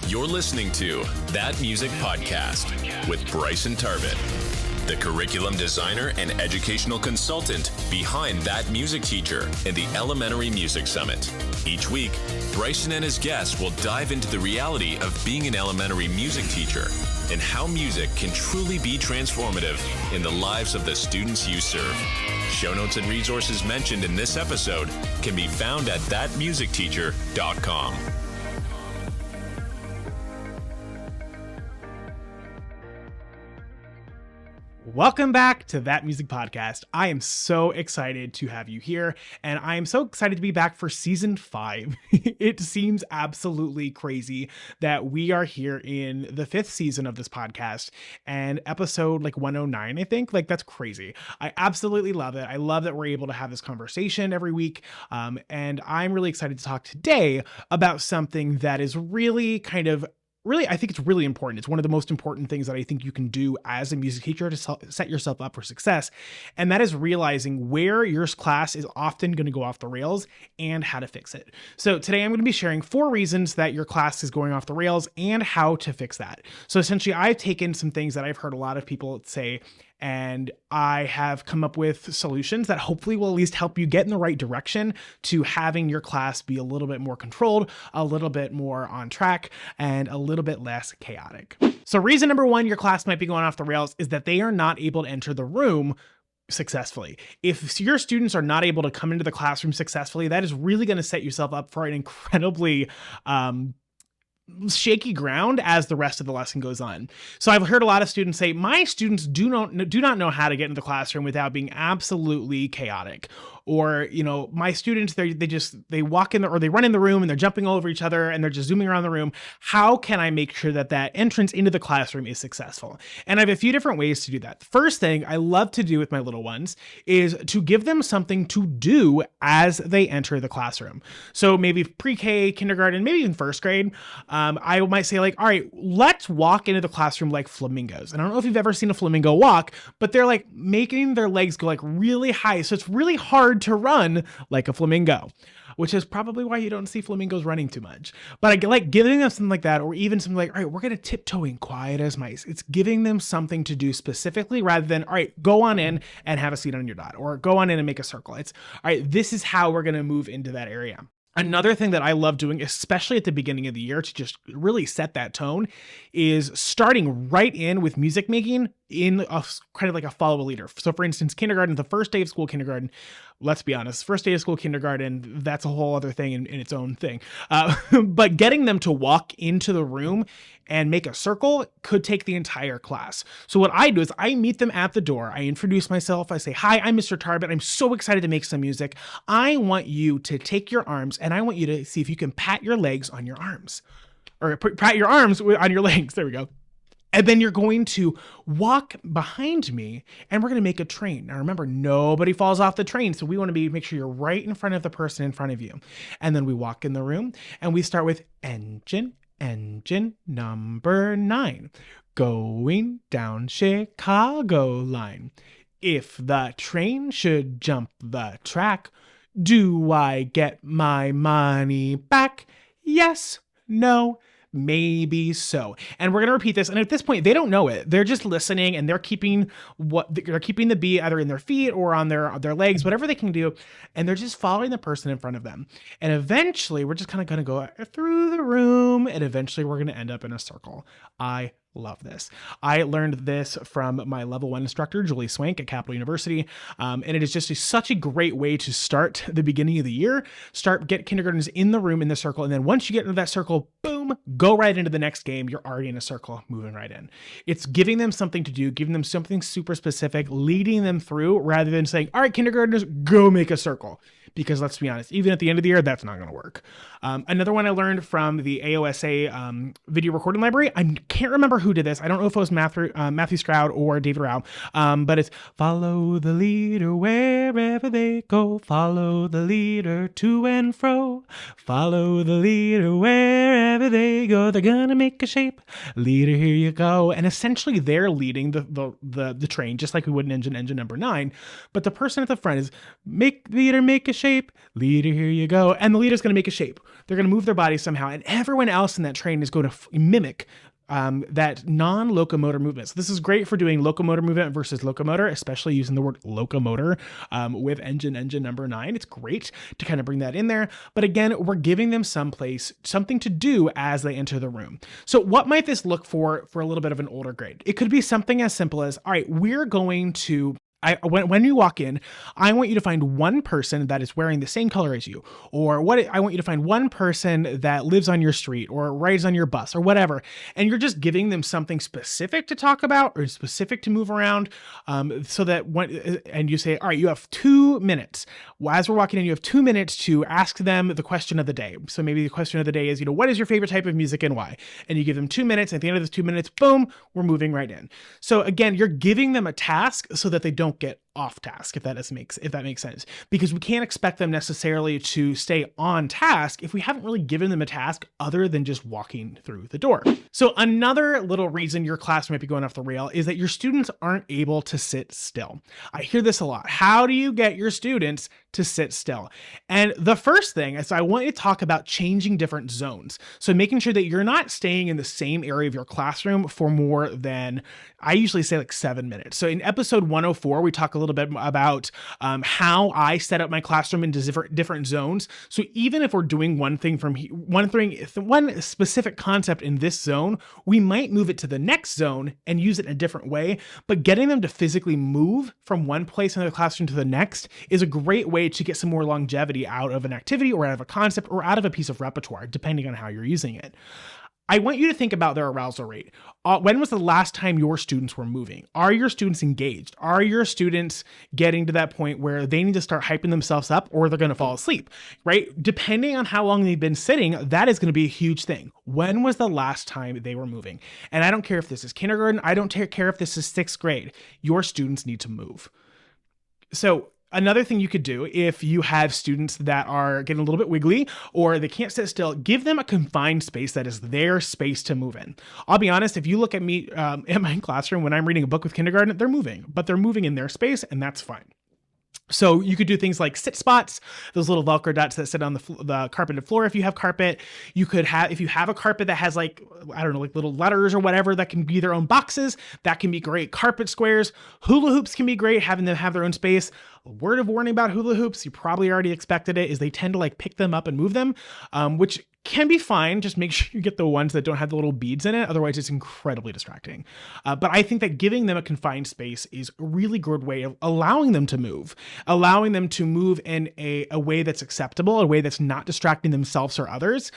You're listening to That Music Podcast with Bryson Tarbet, the curriculum designer and educational consultant behind That Music Teacher and the Elementary Music Summit. Each week, Bryson and his guests will dive into the reality of being an elementary music teacher and how music can truly be transformative in the lives of the students you serve. Show notes and resources mentioned in this episode can be found at thatmusicteacher.com. Welcome back to That Music Podcast. I am so excited to have you here, and I am so excited to be back for season 5. It seems absolutely crazy that we are here in the 5th season of this podcast and episode 109, I think. That's crazy. I absolutely love it. I love that we're able to have this conversation every week. And I'm really excited to talk today about something that is really I think it's really important. It's one of the most important things that I think you can do as a music teacher to set yourself up for success. And that is realizing where your class is often going to go off the rails and how to fix it. So today I'm going to be sharing 4 reasons that your class is going off the rails and how to fix that. So essentially I've taken some things that I've heard a lot of people say, and I have come up with solutions that hopefully will at least help you get in the right direction to having your class be a little bit more controlled, a little bit more on track, and a little bit less chaotic. So reason number 1 your class might be going off the rails is that they are not able to enter the room successfully. If your students are not able to come into the classroom successfully, that is really going to set yourself up for an incredibly shaky ground as the rest of the lesson goes on. So I've heard a lot of students say, my students do not know how to get into the classroom without being absolutely chaotic. Or, my students, they walk in or they run in the room and they're jumping all over each other and they're just zooming around the room. How can I make sure that entrance into the classroom is successful? And I have a few different ways to do that. The first thing I love to do with my little ones is to give them something to do as they enter the classroom. So maybe pre-K, kindergarten, maybe even first grade, I might say all right, let's walk into the classroom like flamingos. And I don't know if you've ever seen a flamingo walk, but they're making their legs go really high. So it's really hard to run like a flamingo, which is probably why you don't see flamingos running too much. But I like giving them something like that, or even something all right, we're going to tiptoe in quiet as mice. It's giving them something to do specifically rather than, all right, go on in and have a seat on your dot, or go on in and make a circle. It's, all right, this is how we're going to move into that area. Another thing that I love doing, especially at the beginning of the year to just really set that tone, is starting right in with music making in a kind of like a follow a leader. So for instance, kindergarten, the first day of school kindergarten, let's be honest, first day of school kindergarten, that's a whole other thing in its own thing. But getting them to walk into the room and make a circle could take the entire class. So what I do is I meet them at the door. I introduce myself. I say, hi, I'm Mr. Tarbet. I'm so excited to make some music. I want you to take your arms and I want you to see if you can pat your legs on your arms, or pat your arms on your legs. There we go. And then you're going to walk behind me and we're going to make a train. Now remember, nobody falls off the train. So we want to make sure you're right in front of the person in front of you. And then we walk in the room and we start with engine number 9, going down Chicago line. If the train should jump the track, do I get my money back? Yes, no, maybe so. And we're going to repeat this. And at this point, they don't know it. They're just listening and they're keeping the beat either in their feet or on their legs, whatever they can do. And they're just following the person in front of them. And eventually we're just kind of going to go through the room and eventually we're going to end up in a circle. I love this. I learned this from my level 1 instructor, Julie Swank at Capital University. And it is just such a great way to start the beginning of the year, get kindergartners in the room in the circle. And then once you get into that circle, boom, go right into the next game. You're already in a circle, moving right in. It's giving them something to do, giving them something super specific, leading them through rather than saying, all right, kindergartners, go make a circle. Because let's be honest, even at the end of the year, that's not going to work. Another one I learned from the AOSA video recording library. I can't remember who did this. I don't know if it was Matthew Stroud or David Rao, but it's follow the leader wherever they go. Follow the leader to and fro. Follow the leader wherever wherever they go, they're gonna make a shape. Leader, here you go. And essentially they're leading the train, just like we would in engine number 9. But the person at the front is, leader, make a shape. Leader, here you go. And the leader's gonna make a shape. They're gonna move their body somehow. And everyone else in that train is going to mimic that non-locomotor movement. So this is great for doing locomotor movement versus locomotor, especially using the word locomotor with engine number 9. It's great to kind of bring that in there. But again, we're giving them something to do as they enter the room. So what might this look for a little bit of an older grade? It could be something as simple as, all right, we're going to when you walk in, I want you to find one person that is wearing the same color as you, or I want you to find one person that lives on your street or rides on your bus or whatever. And you're just giving them something specific to talk about or specific to move around, so that and you say, all right, you have 2 minutes. As we're walking in, you have 2 minutes to ask them the question of the day. So maybe the question of the day is, what is your favorite type of music and why? And you give them 2 minutes. At the end of those 2 minutes, boom, we're moving right in. So again, you're giving them a task so that they don't get off task, if that makes sense, because we can't expect them necessarily to stay on task if we haven't really given them a task other than just walking through the door. So another little reason your class might be going off the rail is that your students aren't able to sit still. I hear this a lot. How do you get your students to sit still? And the first thing is, I want you to talk about changing different zones. So making sure that you're not staying in the same area of your classroom for more than, I usually say, like 7 minutes. So in episode 104, we talk a little bit about how I set up my classroom into different zones. So even if we're doing one specific concept in this zone, we might move it to the next zone and use it in a different way. But getting them to physically move from one place in the classroom to the next is a great way to get some more longevity out of an activity or out of a concept or out of a piece of repertoire, depending on how you're using it. I want you to think about their arousal rate. When was the last time your students were moving? Are your students engaged? Are your students getting to that point where they need to start hyping themselves up or they're going to fall asleep, right? Depending on how long they've been sitting, that is going to be a huge thing. When was the last time they were moving? And I don't care if this is kindergarten. I don't care if this is 6th grade. Your students need to move. So another thing you could do, if you have students that are getting a little bit wiggly or they can't sit still, give them a confined space that is their space to move in. I'll be honest, if you look at me in my classroom when I'm reading a book with kindergarten, they're moving, but they're moving in their space, and that's fine. So you could do things like sit spots, those little Velcro dots that sit on the carpeted floor. If you have carpet, you could have, if you have a carpet that has like little letters or whatever that can be their own boxes, that can be great. Carpet squares, hula hoops can be great, having them have their own space. A word of warning about hula hoops, you probably already expected it, is they tend to pick them up and move them, which can be fine. Just make sure you get the ones that don't have the little beads in it. Otherwise, it's incredibly distracting. But I think that giving them a confined space is a really good way of allowing them to move in a way that's acceptable, a way that's not distracting themselves or others,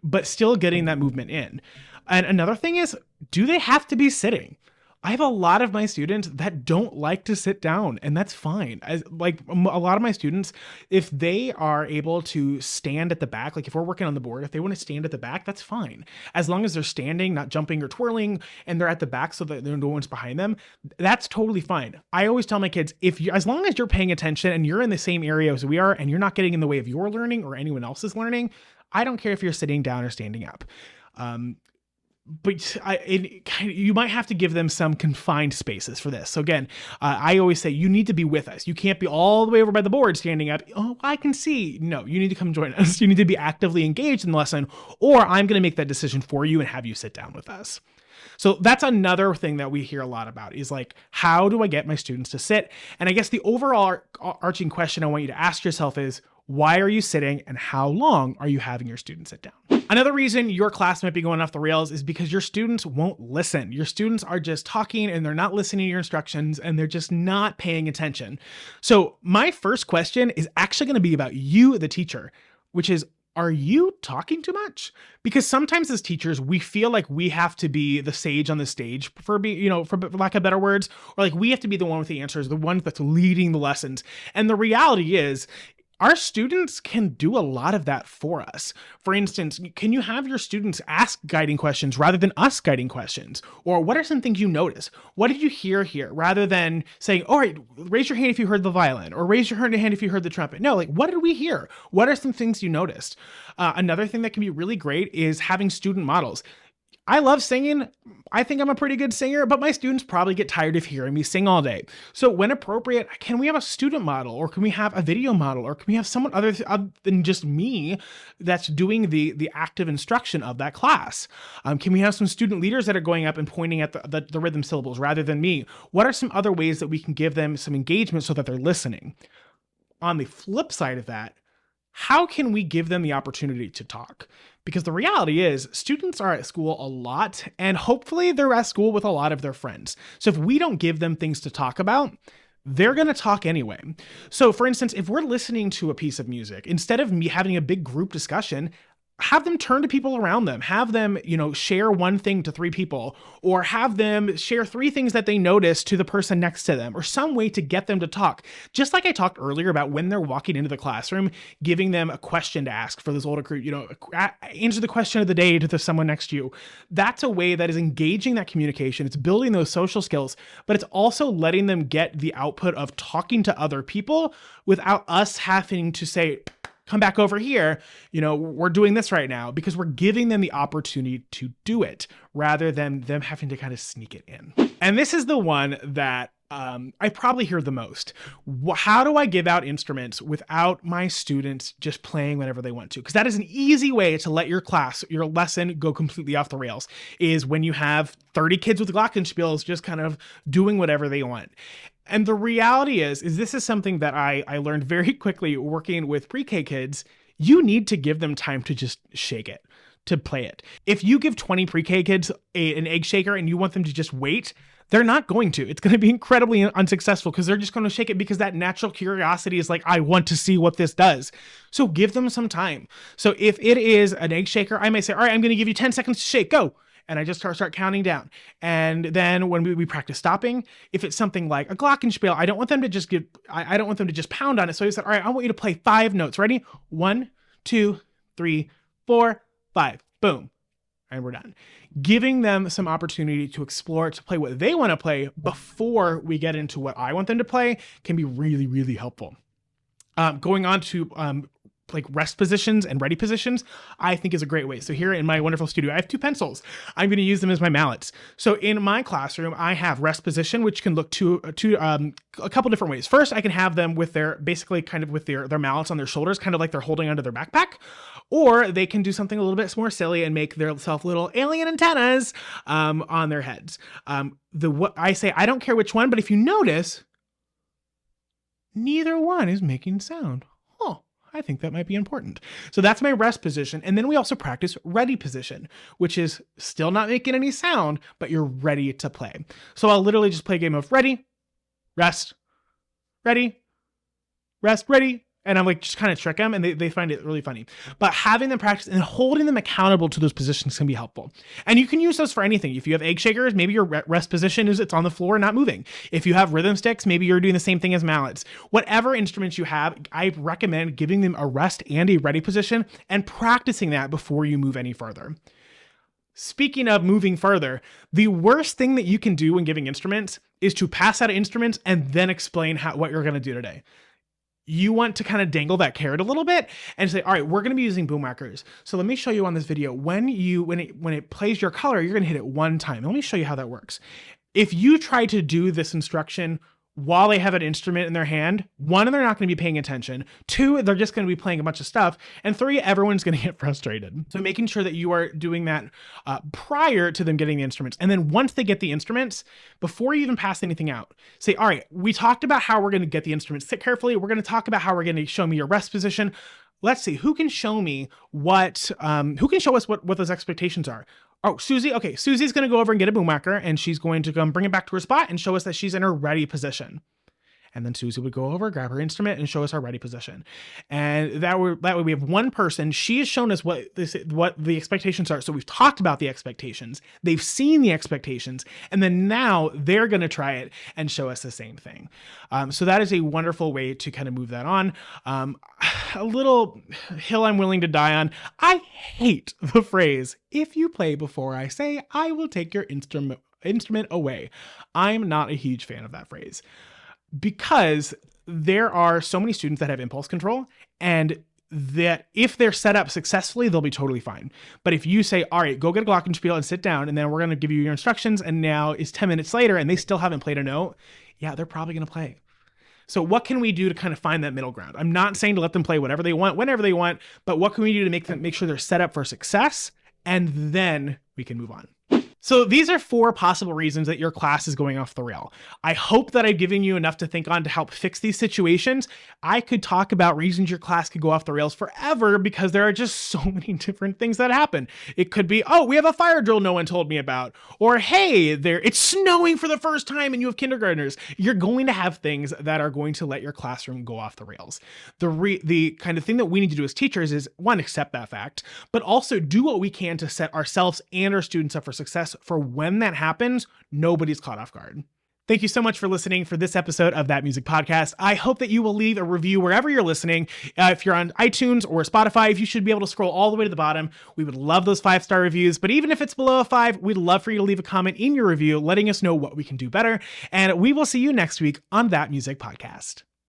but still getting that movement in. And another thing is, do they have to be sitting? I have a lot of my students that don't like to sit down, and that's fine. A lot of my students, if they are able to stand at the back, if we're working on the board, if they want to stand at the back, that's fine. As long as they're standing, not jumping or twirling, and they're at the back so that no one's behind them, that's totally fine. I always tell my kids, as long as you're paying attention and you're in the same area as we are, and you're not getting in the way of your learning or anyone else's learning, I don't care if you're sitting down or standing up. But you might have to give them some confined spaces for this. So again, I always say you need to be with us. You can't be all the way over by the board standing up. Oh, I can see. No, you need to come join us. You need to be actively engaged in the lesson, or I'm going to make that decision for you and have you sit down with us. So that's another thing that we hear a lot about is how do I get my students to sit? And I guess the overall arching question I want you to ask yourself is, why are you sitting and how long are you having your students sit down? Another reason your class might be going off the rails is because your students won't listen. Your students are just talking and they're not listening to your instructions and they're just not paying attention. So my first question is actually going to be about you, the teacher, which is, are you talking too much? Because sometimes as teachers, we feel like we have to be the sage on the stage, for lack of better words, or we have to be the one with the answers, the one that's leading the lessons. And the reality is, Our students can do a lot of that for us. For instance, can you have your students ask guiding questions rather than us guiding questions? Or what are some things you notice? What did you hear here? Rather than saying, all right, raise your hand if you heard the violin, or raise your hand if you heard the trumpet. No, like, what did we hear? What are some things you noticed? Another thing that can be really great is having student models. I love singing. I think I'm a pretty good singer, but my students probably get tired of hearing me sing all day. So when appropriate, can we have a student model, or can we have a video model, or can we have someone other than just me that's doing the active instruction of that class? Can we have some student leaders that are going up and pointing at the rhythm syllables rather than me? What are some other ways that we can give them some engagement so that they're listening? On the flip side of that, how can we give them the opportunity to talk? Because the reality is students are at school a lot, and hopefully they're at school with a lot of their friends. So if we don't give them things to talk about, they're going to talk anyway. So for instance, if we're listening to a piece of music, instead of me having a big group discussion, have them turn to people around them, have them, share one thing to 3 people, or have them share 3 things that they noticed to the person next to them, or some way to get them to talk. Just like I talked earlier about when they're walking into the classroom, giving them a question to ask for this older group, answer the question of the day to someone next to you. That's a way that is engaging that communication. It's building those social skills, but it's also letting them get the output of talking to other people without us having to say, come back over here, we're doing this right now, because we're giving them the opportunity to do it rather than them having to kind of sneak it in. And this is the one that I probably hear the most. How do I give out instruments without my students just playing whenever they want to? Because that is an easy way to let your lesson go completely off the rails, is when you have 30 kids with glockenspiels just kind of doing whatever they want. And the reality is this is something that I learned very quickly working with pre-K kids. You need to give them time to just shake it, to play it. If you give 20 pre-K kids an egg shaker and you want them to just wait, they're not going to. It's going to be incredibly unsuccessful, because they're just going to shake it because that natural curiosity is like, I want to see what this does. So give them some time. So if it is an egg shaker, I may say, all right, I'm going to give you 10 seconds to shake, go. And I just start counting down. And then when we practice stopping, if it's something like a glockenspiel, I don't want them to just pound on it. So I said, all right, I want you to play 5 notes. Ready? 1, 2, 3, 4, 5. Boom. And we're done. Giving them some opportunity to explore, to play what they want to play before we get into what I want them to play can be really, really helpful. Going on to like rest positions and ready positions, I think is a great way. So here in my wonderful studio, I have 2 pencils. I'm going to use them as my mallets. So in my classroom, I have rest position, which can look to a couple different ways. First, I can have them with their mallets on their shoulders, kind of like they're holding onto their backpack, or they can do something a little bit more silly and make their self little alien antennas on their heads. I say, I don't care which one, but if you notice, neither one is making sound. I think that might be important. So that's my rest position. And then we also practice ready position, which is still not making any sound, but you're ready to play. So I'll literally just play a game of ready, rest, ready, rest, ready. And I'm like, just kind of trick them, and they find it really funny. But having them practice and holding them accountable to those positions can be helpful. And you can use those for anything. If you have egg shakers, maybe your rest position is it's on the floor, not moving. If you have rhythm sticks, maybe you're doing the same thing as mallets. Whatever instruments you have, I recommend giving them a rest and a ready position and practicing that before you move any further. Speaking of moving further, the worst thing that you can do when giving instruments is to pass out instruments and then explain what you're going to do today. You want to kind of dangle that carrot a little bit and say, all right, we're going to be using boom whackers. So let me show you on this video, when it plays your color, you're going to hit it 1 time. Let me show you how that works. If you try to do this instruction while they have an instrument in their hand, 1, they're not going to be paying attention. 2, they're just going to be playing a bunch of stuff. And 3, everyone's going to get frustrated. So making sure that you are doing that prior to them getting the instruments. And then once they get the instruments, before you even pass anything out, say, all right, we talked about how we're going to get the instruments. Sit carefully. We're going to talk about how we're going to show me your rest position. Let's see, who can show me who can show us what those expectations are? Oh, Susie. Okay, Susie's going to go over and get a boom whacker, and she's going to come bring it back to her spot and show us that she's in her ready position. And then Susie would go over, grab her instrument, and show us our ready position. And that way we have one person. She has shown us what the expectations are. So we've talked about the expectations. They've seen the expectations. And then now they're going to try it and show us the same thing. So that is a wonderful way to kind of move that on. A little hill I'm willing to die on. I hate the phrase, if you play before I say, I will take your instrument away. I'm not a huge fan of that phrase because there are so many students that have impulse control, and that if they're set up successfully, they'll be totally fine. But if you say, all right, go get a glockenspiel and sit down, and then we're going to give you your instructions, and now it's 10 minutes later and they still haven't played a note, yeah, they're probably going to play. So what can we do to kind of find that middle ground? I'm not saying to let them play whatever they want, whenever they want, but what can we do to make sure they're set up for success? And then we can move on. So these are 4 possible reasons that your class is going off the rail. I hope that I've given you enough to think on to help fix these situations. I could talk about reasons your class could go off the rails forever because there are just so many different things that happen. It could be, oh, we have a fire drill no one told me about. Or, hey, it's snowing for the first time and you have kindergartners. You're going to have things that are going to let your classroom go off the rails. The kind of thing that we need to do as teachers is, 1, accept that fact, but also do what we can to set ourselves and our students up for success, for when that happens, nobody's caught off guard. Thank you so much for listening for this episode of That Music Podcast. I hope that you will leave a review wherever you're listening. If you're on iTunes or Spotify, you should be able to scroll all the way to the bottom. We would love those 5-star reviews, but even if it's below a 5, we'd love for you to leave a comment in your review, letting us know what we can do better. And we will see you next week on That Music Podcast.